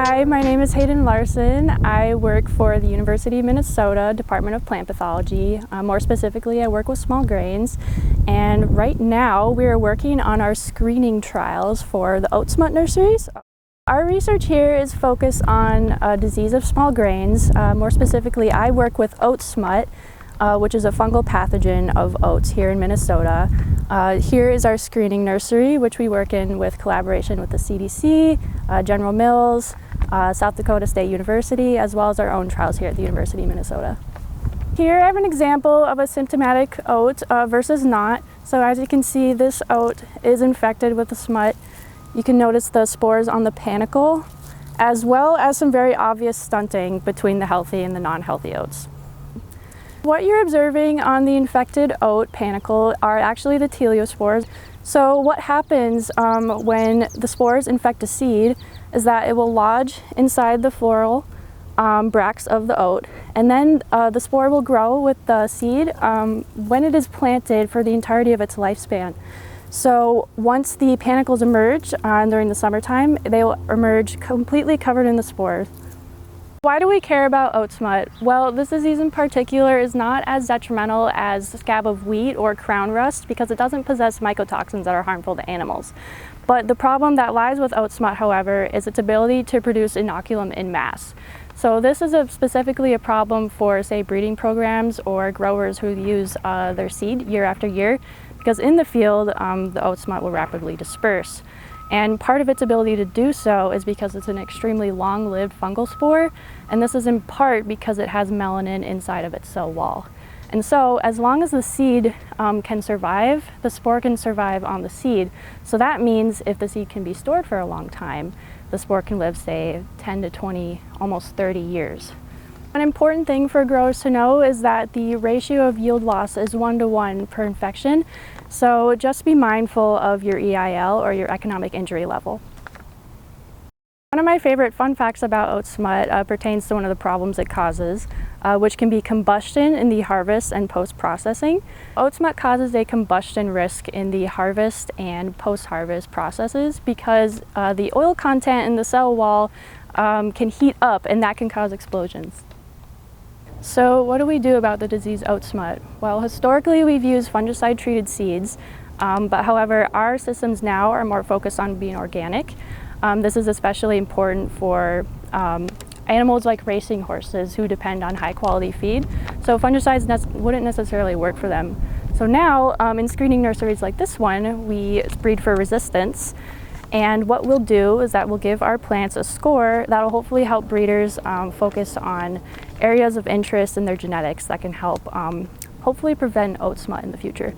Hi, my name is Haidyn Larson. I work for the University of Minnesota Department of Plant Pathology. More specifically, I work with small grains. And right now, we are working on our screening trials for the Oat Smut nurseries. Our research here is focused on a disease of small grains. More specifically, I work with Oat Smut, which is a fungal pathogen of oats here in Minnesota. Here is our screening nursery, which we work in with collaboration with the CDC, General Mills, South Dakota State University, as well as our own trials here at the University of Minnesota. Here I have an example of a symptomatic oat versus not. So as you can see, this oat is infected with the smut. You can notice the spores on the panicle, as well as some very obvious stunting between the healthy and the non-healthy oats. What you're observing on the infected oat panicle are actually the teleospores. So what happens when the spores infect a seed is that it will lodge inside the floral bracts of the oat, and then the spore will grow with the seed when it is planted for the entirety of its lifespan. So once the panicles emerge during the summertime, they will emerge completely covered in the spores. Why do we care about oat smut? Well, this disease in particular is not as detrimental as scab of wheat or crown rust because it doesn't possess mycotoxins that are harmful to animals. But the problem that lies with oat smut, however, is its ability to produce inoculum in mass. So this is specifically a problem for, say, breeding programs or growers who use their seed year after year, because in the field, the oat smut will rapidly disperse. And part of its ability to do so is because it's an extremely long-lived fungal spore, and this is in part because it has melanin inside of its cell wall. And so as long as the seed can survive, the spore can survive on the seed. So that means if the seed can be stored for a long time, the spore can live, say, 10 to 20, almost 30 years. An important thing for growers to know is that the ratio of yield loss is 1-to-1 per infection. So just be mindful of your EIL or your economic injury level. One of my favorite fun facts about oat smut pertains to one of the problems it causes, which can be combustion in the harvest and post-processing. Oat smut causes a combustion risk in the harvest and post-harvest processes because the oil content in the cell wall can heat up, and that can cause explosions. So what do we do about the disease oat smut? Well, historically we've used fungicide-treated seeds, but however our systems now are more focused on being organic. This is especially important for animals like racing horses who depend on high-quality feed, so fungicides wouldn't necessarily work for them. So now in screening nurseries like this one, we breed for resistance. And what we'll do is that we'll give our plants a score that will hopefully help breeders focus on areas of interest in their genetics that can help hopefully prevent oat smut in the future.